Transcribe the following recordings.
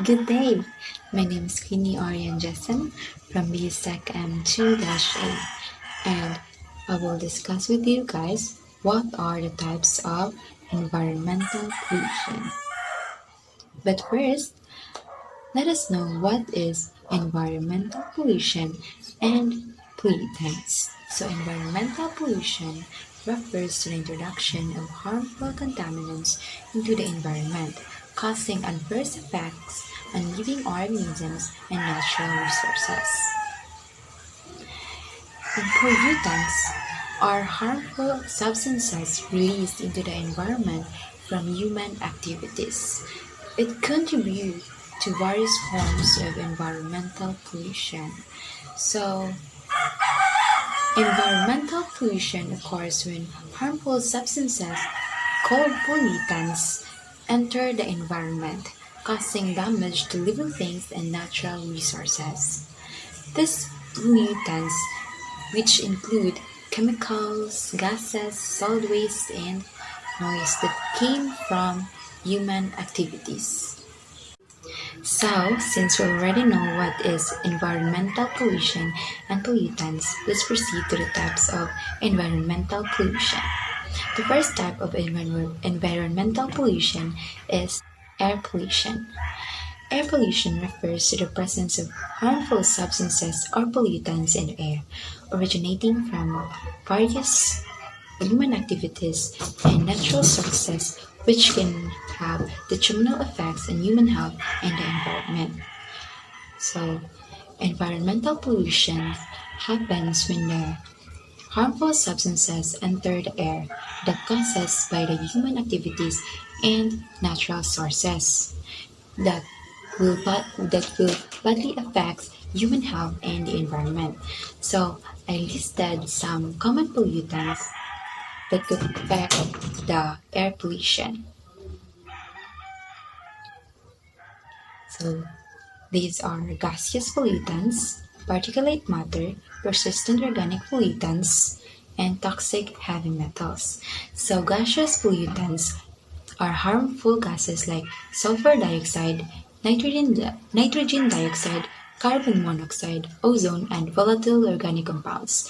Good day. My name is Queenie Orion Jessen from BSEC M2-A, and I will discuss with you guys what are the types of environmental pollution. But first, let us know what is environmental pollution and pollutants. So environmental pollution refers to the introduction of harmful contaminants into the environment, causing adverse effects on living organisms and natural resources. And pollutants are harmful substances released into the environment from human activities. It contributes to various forms of environmental pollution. So, environmental pollution occurs when harmful substances called pollutants enter the environment, causing damage to living things and natural resources. These pollutants, which include chemicals, gases, solid waste, and noise that came from human activities. So, since we already know what is environmental pollution and pollutants, let's proceed to the types of environmental pollution. The first type of environmental pollution is air pollution. Air pollution refers to the presence of harmful substances or pollutants in the air, originating from various human activities and natural sources which can have detrimental effects on human health and the environment. So, environmental pollution happens when the harmful substances enter the air that causes by the human activities and natural sources that will badly affect human health and the environment. So I listed some common pollutants that could affect the air pollution. So these are gaseous pollutants, particulate matter, persistent organic pollutants, and toxic heavy metals. So gaseous pollutants are harmful gases like sulfur dioxide, nitrogen dioxide, carbon monoxide, ozone, and volatile organic compounds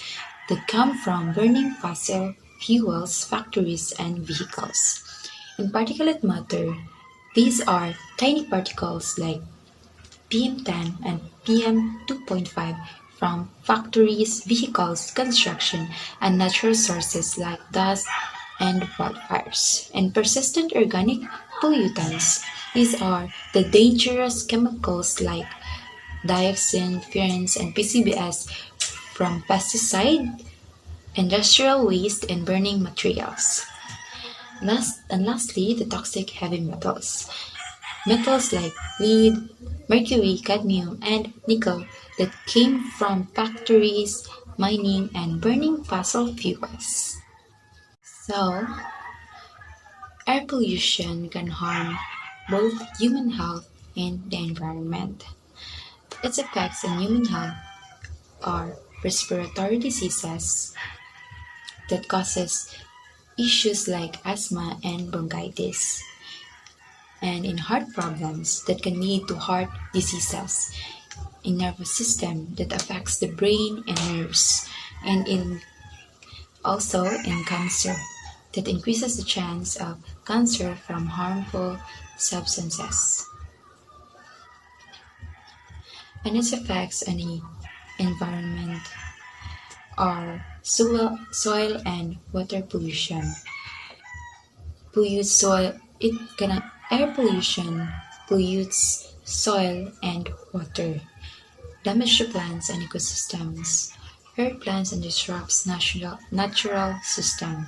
that come from burning fossil fuels, factories, and vehicles. In particulate matter, these are tiny particles like PM10 and PM2.5 from factories, vehicles, construction, and natural sources like dust and wildfires. And persistent organic pollutants, these are the dangerous chemicals like dioxin, furans, and PCBs from pesticide, industrial waste, and burning materials. Lastly, the toxic heavy metals. Metals like lead, mercury, cadmium, and nickel that came from factories, mining, and burning fossil fuels. So, air pollution can harm both human health and the environment. Its effects on human health are respiratory diseases that causes issues like asthma and bronchitis, and in heart problems that can lead to heart diseases, in nervous system that affects the brain and nerves, and also in cancer that increases the chance of cancer from harmful substances. And its effects on the environment are soil and water pollution. Air pollution pollutes soil and water, damage to plants and ecosystems, hurt plants and disrupts natural system.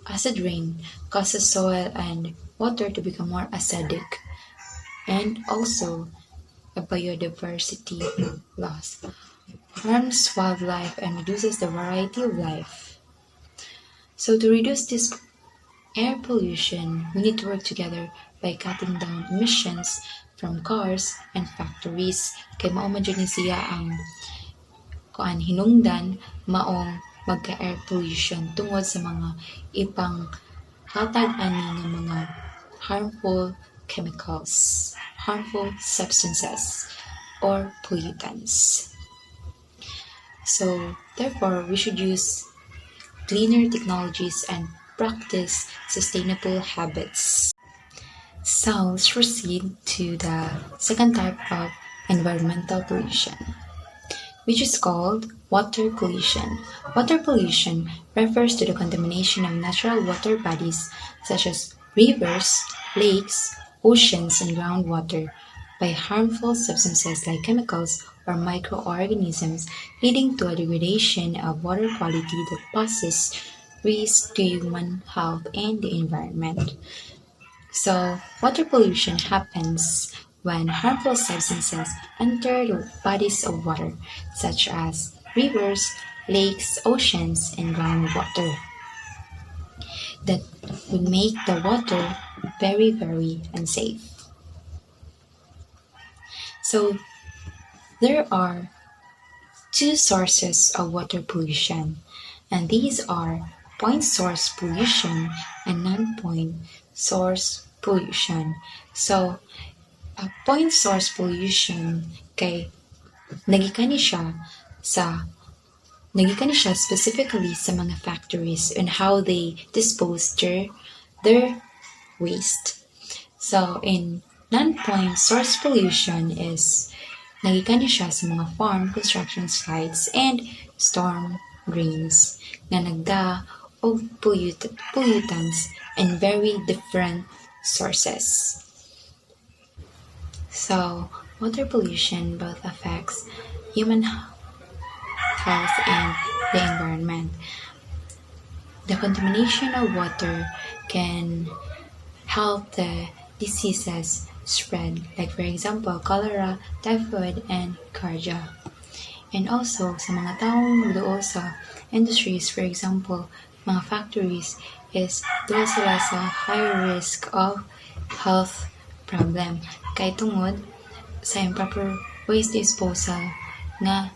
Acid rain causes soil and water to become more acidic, and also a biodiversity loss, harms wildlife and reduces the variety of life. So to reduce this air pollution, we need to work together by cutting down emissions from cars and factories. Kay mao man jud ni siya ang hinungdan maong magka-air pollution tungod sa mga ipang hatag ani nga mga harmful chemicals. harmful substances or pollutants. So, therefore, we should use cleaner technologies and practice sustainable habits. So, let's proceed to the second type of environmental pollution, which is called water pollution. Water pollution refers to the contamination of natural water bodies such as rivers, lakes, oceans, and groundwater by harmful substances like chemicals or microorganisms, leading to a degradation of water quality that poses risk to human health and the environment. So, water pollution happens when harmful substances enter the bodies of water, such as rivers, lakes, oceans, and groundwater, that would make the water very, very unsafe. So, there are two sources of water pollution, and these are point source pollution and non point source pollution. So, point source pollution kay nagikani siya sa nagikani siya specifically sa mga factories and how they dispose their waste. So in non-point source pollution is nagikani siya sa mga farm construction sites and storm drains na nagda og pollutants and very different sources. So, water pollution both affects human health and the environment. The contamination of water can help the diseases spread, like for example, cholera, typhoid, and cardia. And also, sa mga taong doon sa industries, for example, mga factories, is doon sila sa high risk of health problem. Kay tungod sa improper waste disposal na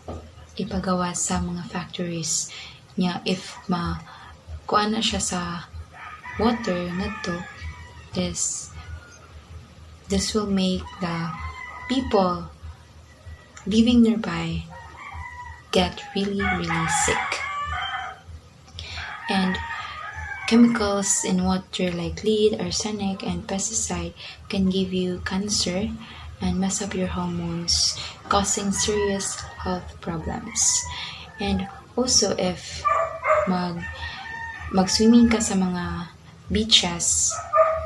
ipagawa sa mga factories niya, if kuan na siya sa water ngadto, this will make the people living nearby get really, really sick. And chemicals in water like lead, arsenic, and pesticide can give you cancer and mess up your hormones, causing serious health problems. And also, if mag-swimming ka sa mga beaches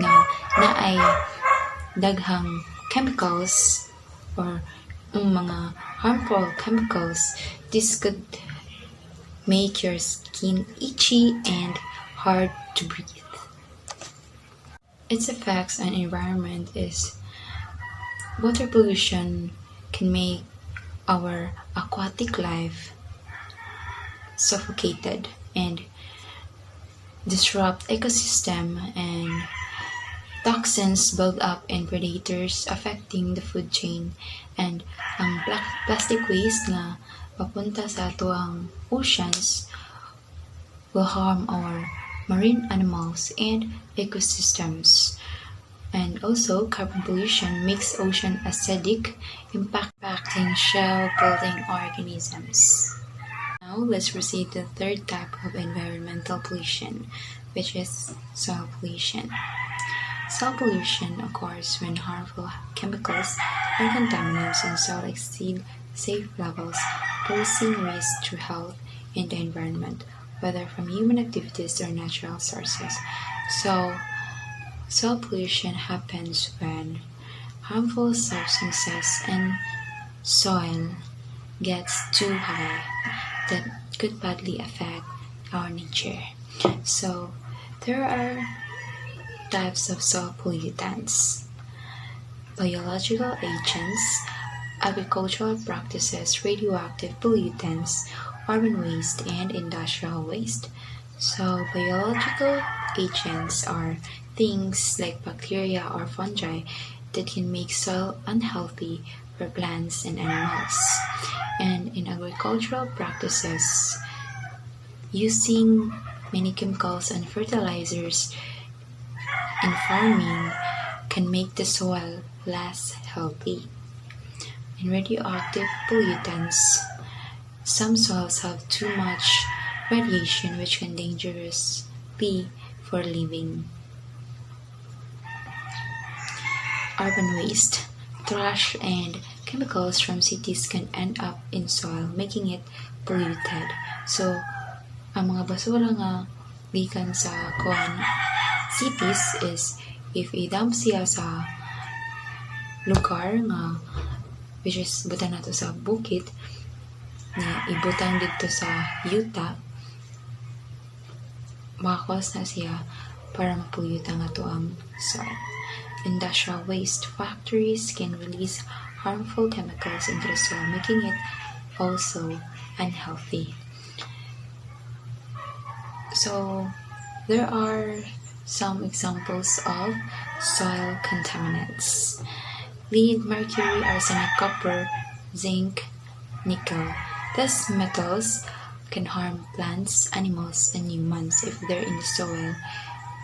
na ay daghang chemicals or mga harmful chemicals, this could make your skin itchy and hard to breathe. Its effects on environment is water pollution can make our aquatic life suffocated and disrupt ecosystem, and toxins build up in predators affecting the food chain, and ang plastic waste na papunta sa ato ang oceans will harm our marine animals and ecosystems. And also, carbon pollution makes ocean acidic, impacting shell-building organisms. Now, let's proceed to the third type of environmental pollution, which is soil pollution. Soil pollution occurs when harmful chemicals and contaminants in soil exceed safe levels, posing risks to health and the environment, whether from human activities or natural sources. So, soil pollution happens when harmful substances in soil gets too high that could badly affect our nature. So, there are types of soil pollutants: biological agents, agricultural practices, radioactive pollutants, urban waste, and industrial waste. So, biological agents are things like bacteria or fungi that can make soil unhealthy for plants and animals. And in agricultural practices, using many chemicals and fertilizers in farming can make the soil less healthy. And radioactive pollutants. Some soils have too much radiation which can dangerous be for living. Urban waste. Trash and chemicals from cities can end up in soil, making it polluted. So, ang mga basura nga gikan sa cities is if i-dump siya sa lugar nga which is butan nato sa bukid nga ibutang dito sa yuta, makakos na siya para mapuyutan ato ang soil. Industrial waste. Factories can release harmful chemicals into the soil, making it also unhealthy. So, there are some examples of soil contaminants. Lead, mercury, arsenic, copper, zinc, nickel. These metals can harm plants, animals, and humans if they're in the soil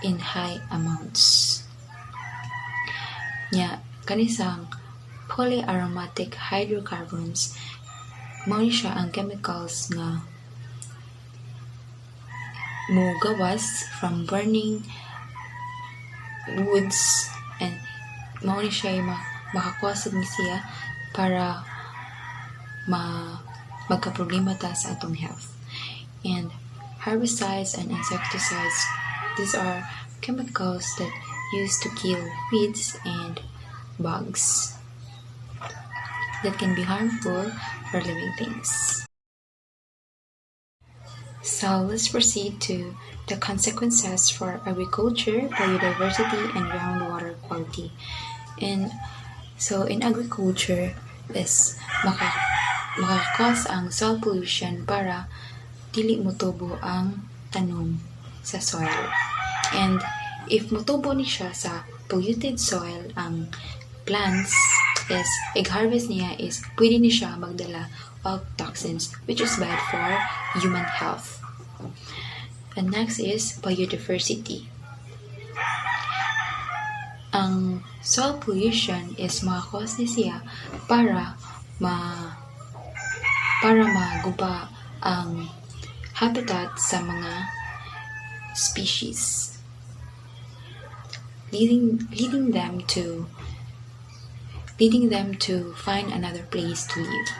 in high amounts. Kanisang polyaromatic hydrocarbons, mao siya ang chemicals nga mugawas from burning woods, and mao ni siya makakuwasad ni siya para magka-problema ta sa atong health. And herbicides and insecticides, these are chemicals that used to kill weeds and bugs that can be harmful for living things. So let's proceed to the consequences for agriculture, biodiversity, and groundwater quality. And so in agriculture is makakos ang soil pollution para dili motubo ang tanom sa soil. And if motubo ni siya sa polluted soil ang plants, is ig-harvest niya is pwede ni siya magdala of toxins which is bad for human health. And next is biodiversity. Ang soil pollution is makakos ni siya para maguba ang habitat sa mga species, leading them to find another place to live.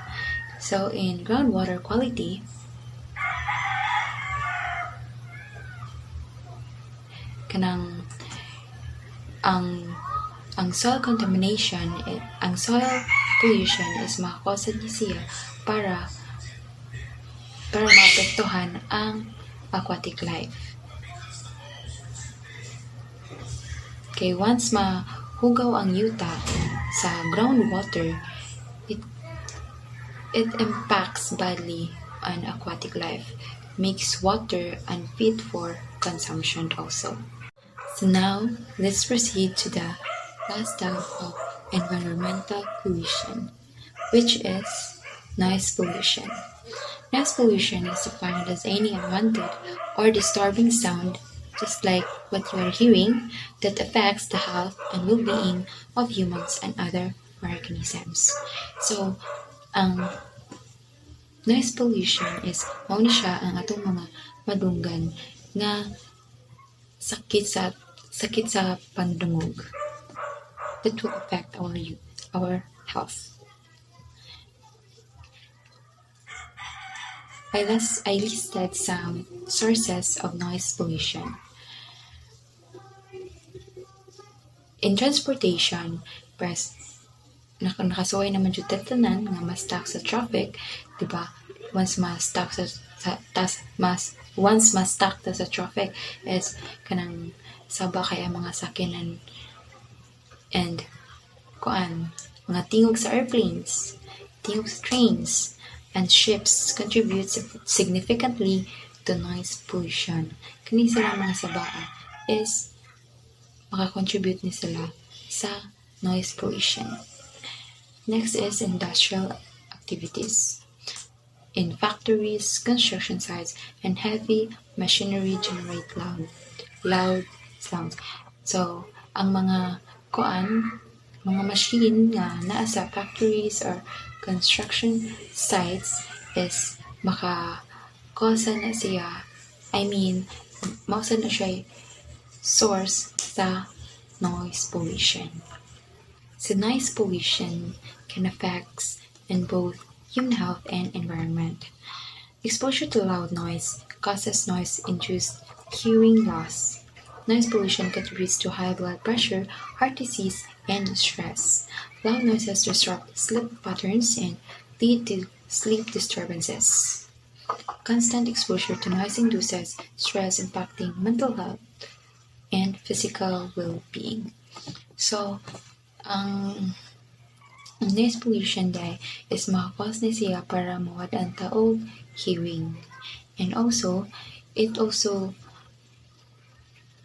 So in groundwater quality, ang soil contamination, ang soil pollution is makakosad ni siya para maapektuhan ang aquatic life. Okay, once mahugaw ang yuta sa groundwater, it impacts badly on aquatic life, makes water unfit for consumption also. So now, let's proceed to the last type of environmental pollution, which is noise pollution. Noise pollution is defined as any unwanted or disturbing sound, just like what you are hearing, that affects the health and well-being of humans and other organisms. So, ang noise pollution is mao ni siya ang atong mga madunggan nga sakit sa pandungog that will affect our health. I listed some sources of noise pollution. In transportation, nakasuway naman jud tanan nga ma-stuck sa traffic, di ba? Once ma-stuck sa traffic is kanang saba kay ang mga sakyanan and mga tingog sa airplanes, tingog sa trains, and ships contribute significantly to noise pollution. Kani sila mga sabaa is makakontribute ni sila sa noise pollution. Next is industrial activities. In factories, construction sites, and heavy machinery generate loud sounds. So, ang mga mga machine nga naa sa factories or construction sites is maka-cause na siya, mausa na siya source sa noise pollution. So noise pollution can affect in both human health and environment. Exposure to loud noise causes noise-induced hearing loss. Noise pollution contributes to high blood pressure, heart disease, and stress. Loud noises disrupt sleep patterns and lead to sleep disturbances. Constant exposure to noise induces stress, impacting mental health and physical well-being. So, ang noise pollution day is makakos ni siya para mawad-an taog hearing. And also, it also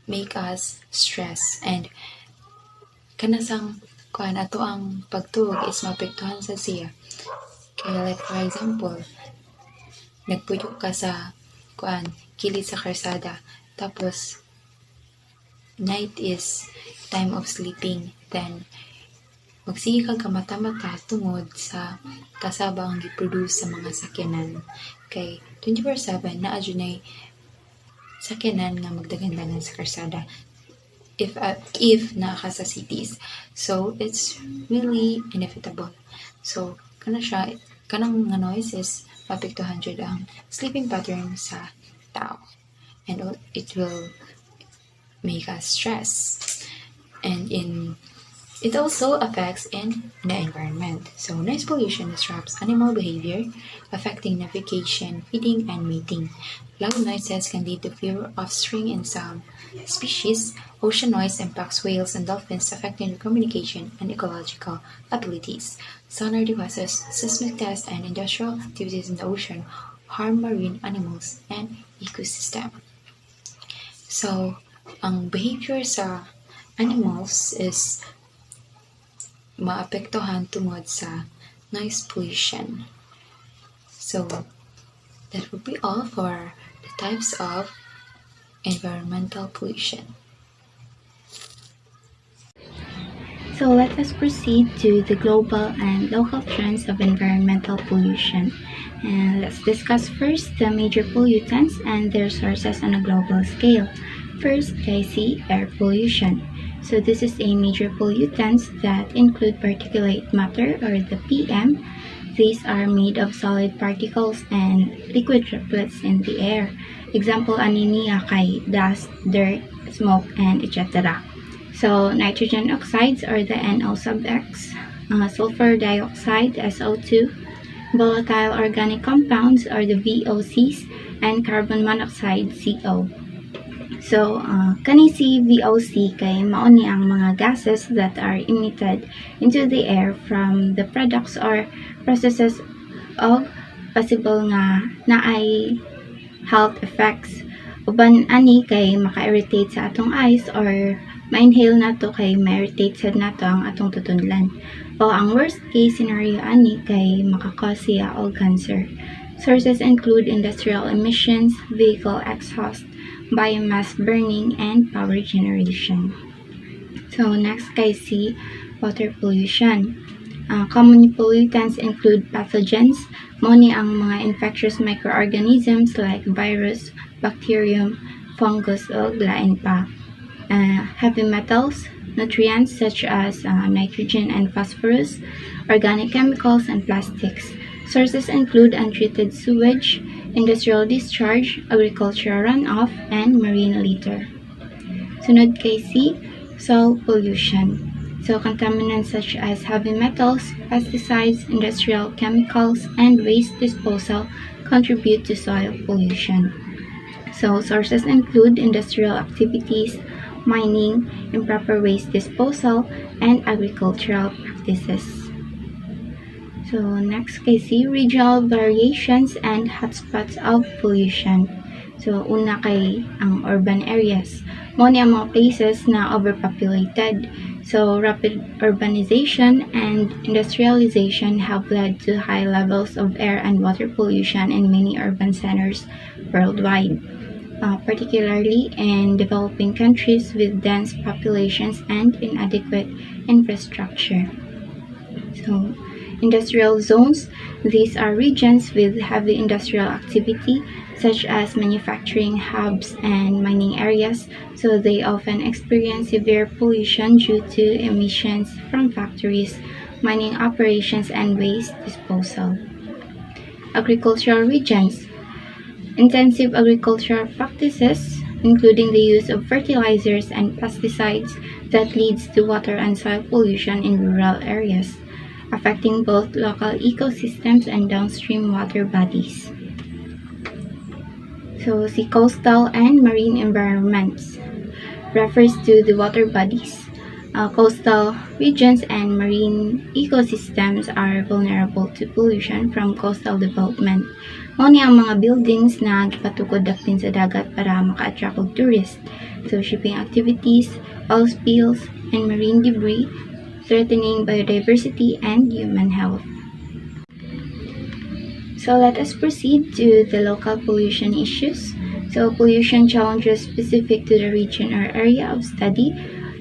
make us stress and kanasang ato ang pagtuog is maapektuhan sa siya. Kaya like for example, nagpuyo ka sa kilid sa karsada, tapos night is time of sleeping, then magsige ka kamata-mata tungod sa kasabang giproduce sa mga sakyanan. Kay 24/7 naa dunay sakyanan nga magdagan-dagan sa karsada if naa ka sa cities. So it's really inevitable. So kanang nga noise is maapektuhan jud ang sleeping pattern sa tao, and it will make us stress, and it also affects in the environment. So noise pollution disrupts animal behavior, affecting navigation, feeding, and mating. Loud noises can lead to fewer offspring in some species. Ocean noise impacts whales and dolphins, affecting their communication and ecological abilities. Sonar devices, seismic tests, and industrial activities in the ocean harm marine animals and ecosystem. So, ang behavior sa animals is maapektuhan tungod sa noise pollution. So, that would be all for the types of environmental pollution. So let us proceed to the global and local trends of environmental pollution. And let's discuss first the major pollutants and their sources on a global scale. First, see air pollution. So this is a major pollutants that include particulate matter or the PM. These are made of solid particles and liquid droplets in the air. Example ani niya kay dust, dirt, smoke, and etc. So nitrogen oxides are the NO sub X, sulfur dioxide SO2, volatile organic compounds are the VOCs, and carbon monoxide CO. So, kani si VOC kay mao ni ang mga gases that are emitted into the air from the products or processes of possible nga naay health effects. Uban ani kay maka-irritate sa atong eyes or ma-inhale nato kay ma-irritate sad nato ang atong tutudlan. O ang worst case scenario ani kay makakause siya og cancer. Sources include industrial emissions, vehicle exhaust, biomass burning, and power generation. So next kay si water pollution. Common pollutants include pathogens, mao ni ang mga infectious microorganisms like virus, bacterium, fungus, o lain pa. Heavy metals, nutrients such as nitrogen and phosphorus, organic chemicals, and plastics. Sources include untreated sewage, industrial discharge, agricultural runoff, and marine litter. Sunod kay C, soil pollution. So contaminants such as heavy metals, pesticides, industrial chemicals, and waste disposal contribute to soil pollution. So sources include industrial activities, mining, improper waste disposal, and agricultural practices. So next kay C, regional variations and hotspots of pollution. So una kay ang urban areas. Mao ni ang mga places na overpopulated. So rapid urbanization and industrialization have led to high levels of air and water pollution in many urban centers worldwide. particularly in developing countries with dense populations and inadequate infrastructure. So, industrial zones, these are regions with heavy industrial activity, such as manufacturing hubs and mining areas, so they often experience severe pollution due to emissions from factories, mining operations, and waste disposal. Agricultural regions, intensive agricultural practices, including the use of fertilizers and pesticides, that leads to water and soil pollution in rural areas, affecting both local ecosystems and downstream water bodies. So, the coastal and marine environments refers to the water bodies. Coastal regions and marine ecosystems are vulnerable to pollution from coastal development. Mao ni ang mga buildings na gipatukod daplin sa dagat para maka-attract og tourists. So, shipping activities, oil spills, and marine debris threatening biodiversity and human health. So let us proceed to the local pollution issues. So pollution challenges specific to the region or area of study.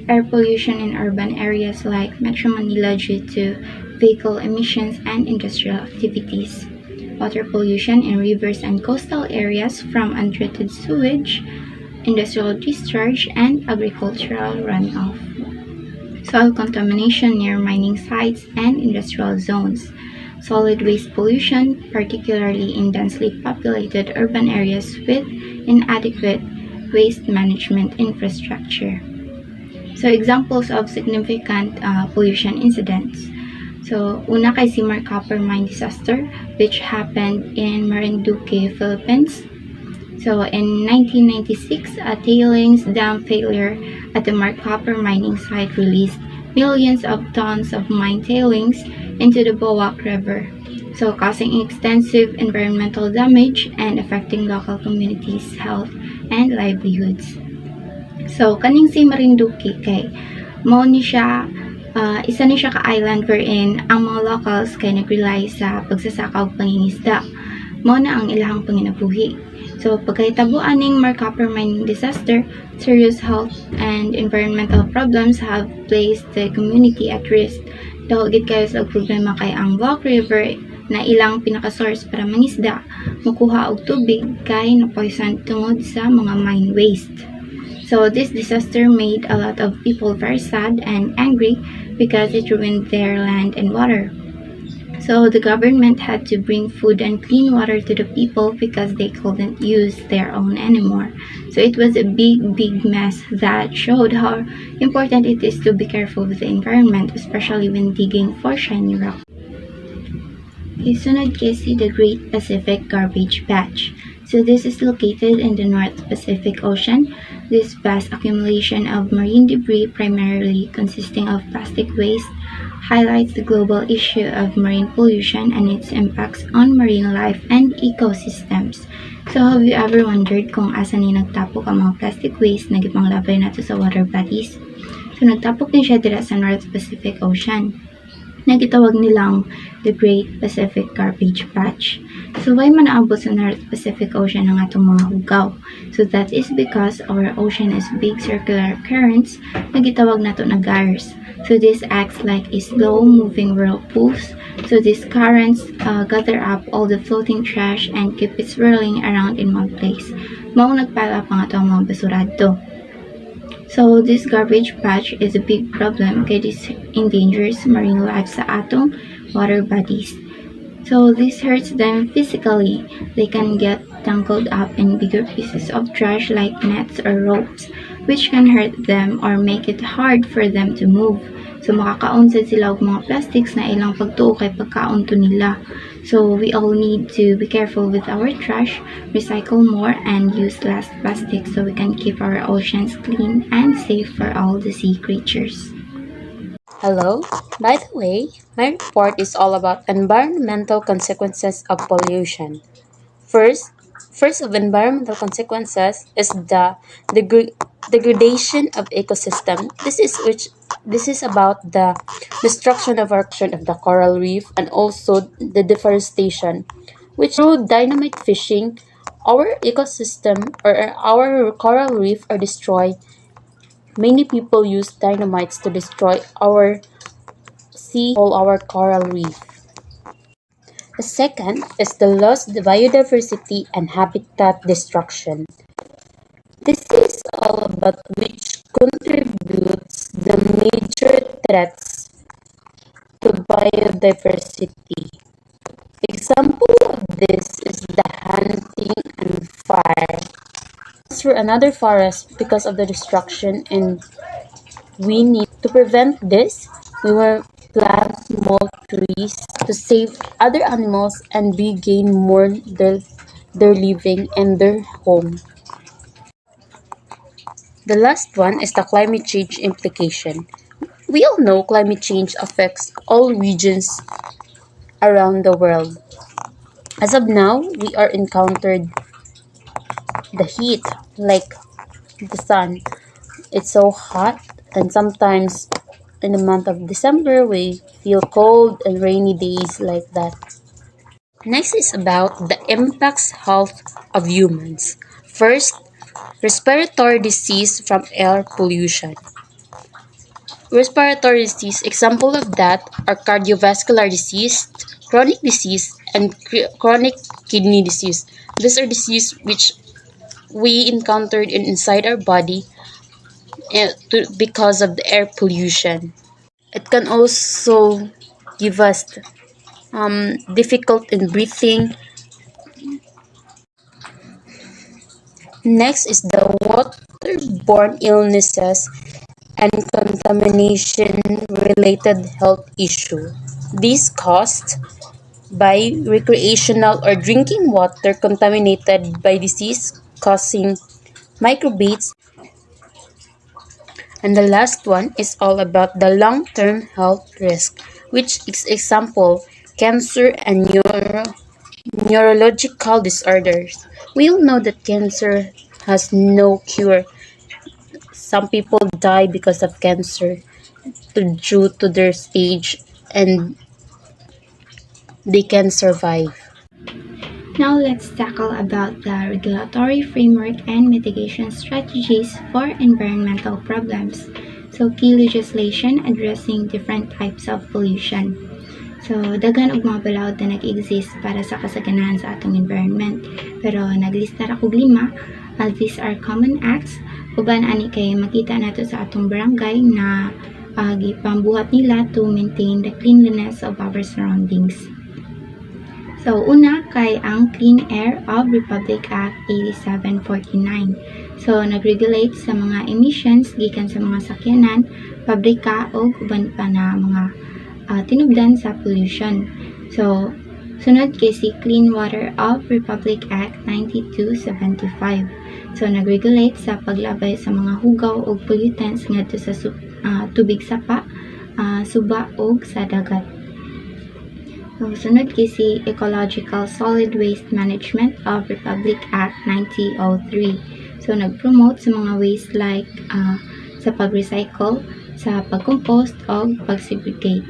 Air pollution in urban areas like Metro Manila due to vehicle emissions and industrial activities. Water pollution in rivers and coastal areas from untreated sewage, industrial discharge, and agricultural runoff. Soil contamination near mining sites and industrial zones. Solid waste pollution, particularly in densely populated urban areas with inadequate waste management infrastructure. So, examples of significant pollution incidents. So, una kay Simar Copper Mine disaster, which happened in Marinduque, Philippines. So, in 1996, a tailings dam failure at the Mark Copper mining site released millions of tons of mine tailings into the Boak River, so causing extensive environmental damage and affecting local communities' health and livelihoods. So, kaning si Marinduque kay mao ni siya isa ni siya ka island wherein ang mga locals kay nag-rely sa pagsasaka ug pangingisda. Mao na ang ilahang panginabuhi. So, pagkahitabuan ning Mark Copper mining disaster, serious health and environmental problems have placed the community at risk. Daw gid kayo sa problema kay ang Boak River na ilang pinaka-source para mangisda, makuha og tubig kay na-poison tungod sa mga mine waste. So, this disaster made a lot of people very sad and angry because it ruined their land and water. So the government had to bring food and clean water to the people because they couldn't use their own anymore. So it was a big mess that showed how important it is to be careful with the environment, especially when digging for shiny rock. Sunod kasi the Great Pacific Garbage Patch. So this is located in the North Pacific Ocean. This vast accumulation of marine debris, primarily consisting of plastic waste, highlights the global issue of marine pollution and its impacts on marine life and ecosystems. So have you ever wondered kung asa ni nagtapok ang mga plastic waste na gipanglabay nato sa water bodies? So nagtapok din siya dira sa North Pacific Ocean, na gitawag nilang the Great Pacific Garbage Patch. So why man naabot sa North Pacific Ocean ang atong mga hugaw? So that is because our ocean is big circular currents na gitawag nato na gyres. So this acts like a slow-moving whirlpools. So these currents gather up all the floating trash and keep it swirling around in one place. Mao nagpile up ang atong mga basura dito. So this garbage patch is a big problem kaya this endangers marine life sa atong water bodies. So this hurts them physically. They can get tangled up in bigger pieces of trash like nets or ropes, which can hurt them or make it hard for them to move. So makakaon sad sila og mga plastics na ilang pagtuo kay pagkaon to nila. So we all need to be careful with our trash, recycle more, and use less plastic so we can keep our oceans clean and safe for all the sea creatures. Hello. By the way, my report is all about environmental consequences of pollution. First, first of environmental consequences is the degradation of ecosystem. This is about the destruction of the coral reef and also the deforestation, which through dynamite fishing, our ecosystem or our coral reef are destroyed, many people use dynamites to destroy our sea, all our coral reef. The second is the lost biodiversity and habitat destruction. This is all about which contributes the major threats to biodiversity. Example of this is the hunting and fire. Through another forest because of the destruction, and we need to prevent this. We will plant more trees to save other animals and we gain more their living and their home. The last one is the climate change implication. We all know climate change affects all regions around the world. As of now, we are encountered the heat like the sun. It's so hot, and sometimes in the month of December we feel cold and rainy days like that. Next is about the impacts health of humans. First, respiratory disease from air pollution. Respiratory disease, example of that are cardiovascular disease, chronic disease, and chronic kidney disease. These are diseases which we encountered inside our body because of the air pollution. It can also give us difficult in breathing. Next is the waterborne illnesses and contamination related health issue. These caused by recreational or drinking water contaminated by disease causing microbes. And the last one is all about the long-term health risk, which is example cancer and neurological disorders. We all know that cancer has no cure. Some people die because of cancer due to their stage and they can survive. Now let's tackle about the regulatory framework and mitigation strategies for environmental problems. So key legislation addressing different types of pollution. So daghan og mga balaod na nag-exist para sa kasaganahan sa atong environment. Pero naglista ra kog 5. These are common acts uban ani kay makita nato sa atong barangay na gipambuhat nila to maintain the cleanliness of our surroundings. So, una kay ang Clean Air of Republic Act 8749. So, nag-regulate sa mga emissions gikan sa mga sakyanan, pabrika o uban pa na mga tinubdan sa pollution. So, sunod kay si Clean Water of Republic Act 9275. So, nag-regulate sa paglabay sa mga hugaw o pollutants ngadto sa tubig sapa, suba o sa dagat. So, sunod kay si Ecological Solid Waste Management of Republic Act 9003. So, nag-promote sa mga waste like sa pag-recycle, sa pag-compost o pag-segregate.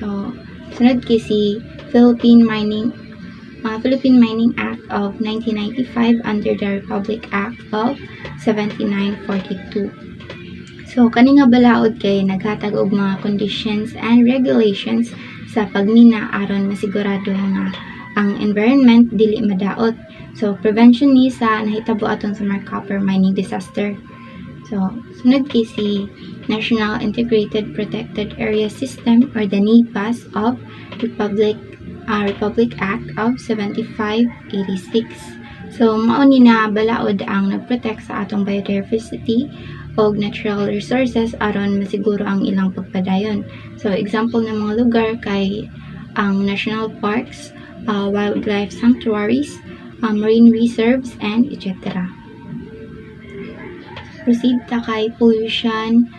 So, sunod kay si Philippine Mining Act of 1995 under the Republic Act of 7942. So, kani nga balaod kay naghatag og mga conditions and regulations sa pagmina aron masigurado nga ang environment dili madaot. So, prevention ni sa nahitabo aton sa mga copper mining disaster. So, sunod kay si National Integrated Protected Area System or the NIPAS of Republic Act of 7586. So, mao ni na balaod ang nagprotect sa atong biodiversity o natural resources aron masiguro ang ilang pagpadayon. So, example ng mga lugar kay ang national parks, wildlife sanctuaries, marine reserves, and etc. Proceed ta kay pollution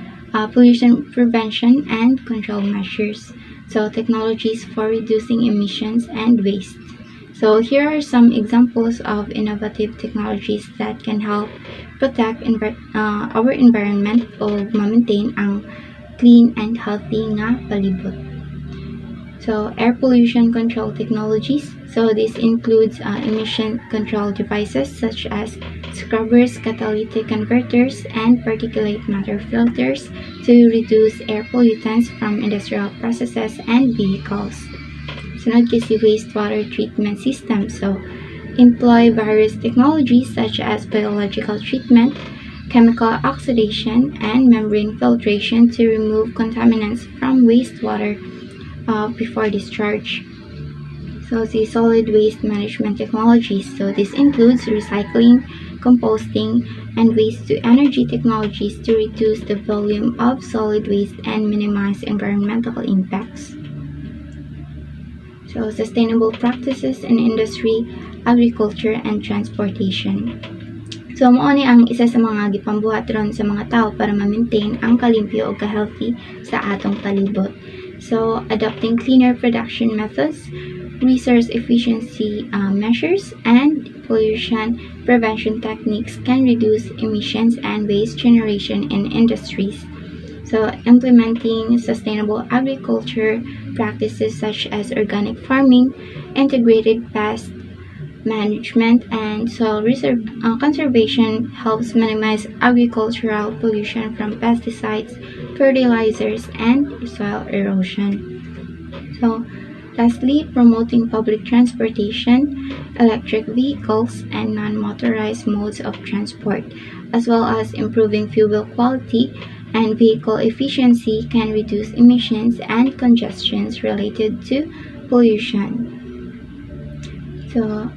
prevention and control measures. So, technologies for reducing emissions and waste. So, here are some examples of innovative technologies that can help protect our environment o ma-maintain ang clean and healthy nga palibot. So, air pollution control technologies. So this includes emission control devices such as scrubbers, catalytic converters, and particulate matter filters to reduce air pollutants from industrial processes and vehicles. Sunod kasi wastewater treatment system. So employ various technologies such as biological treatment, chemical oxidation, and membrane filtration to remove contaminants from wastewater before discharge. So the solid waste management technologies. So this includes recycling, composting, and waste to energy technologies to reduce the volume of solid waste and minimize environmental impacts. So sustainable practices in industry, agriculture, and transportation. So mao ni ang isa sa mga gipambuhat ron sa mga tao para ma-maintain ang kalimpyo o ka-healthy sa atong palibot. So adopting cleaner production methods, resource efficiency measures, and pollution prevention techniques can reduce emissions and waste generation in industries. So implementing sustainable agriculture practices such as organic farming, integrated pest management, and soil conservation helps minimize agricultural pollution from pesticides, fertilizers, and soil erosion. So, lastly, promoting public transportation, electric vehicles, and non-motorized modes of transport, as well as improving fuel quality and vehicle efficiency can reduce emissions and congestions related to pollution. So,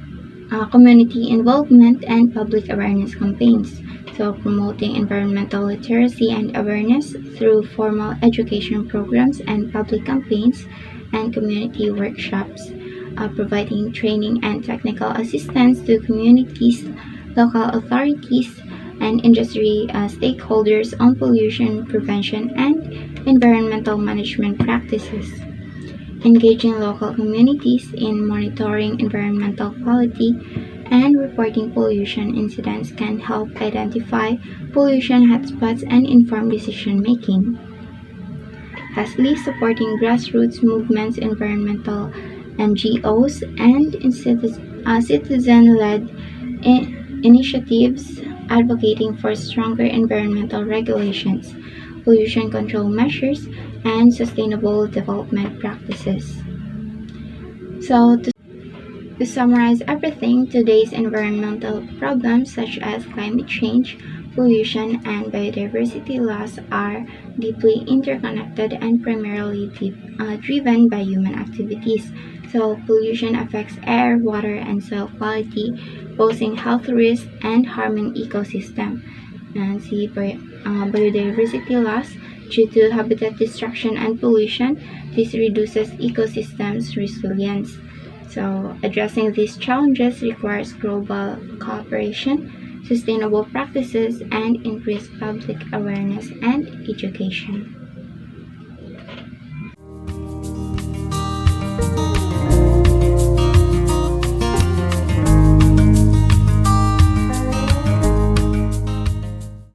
community involvement and public awareness campaigns. So, promoting environmental literacy and awareness through formal education programs and public campaigns and community workshops, providing training and technical assistance to communities, local authorities, and industry stakeholders on pollution prevention and environmental management practices. Engaging local communities in monitoring environmental quality and reporting pollution incidents can help identify pollution hotspots and inform decision making. Lastly, supporting grassroots movements, environmental NGOs, and citizen-led initiatives advocating for stronger environmental regulations, pollution control measures, and sustainable development practices. So, to summarize everything, today's environmental problems such as climate change, pollution, and biodiversity loss are deeply interconnected and primarily driven by human activities. So, pollution affects air, water, and soil quality, posing health risks and harming ecosystem. And see biodiversity loss due to habitat destruction and pollution. This reduces ecosystems resilience. So, addressing these challenges requires global cooperation, sustainable practices, and increased public awareness and education.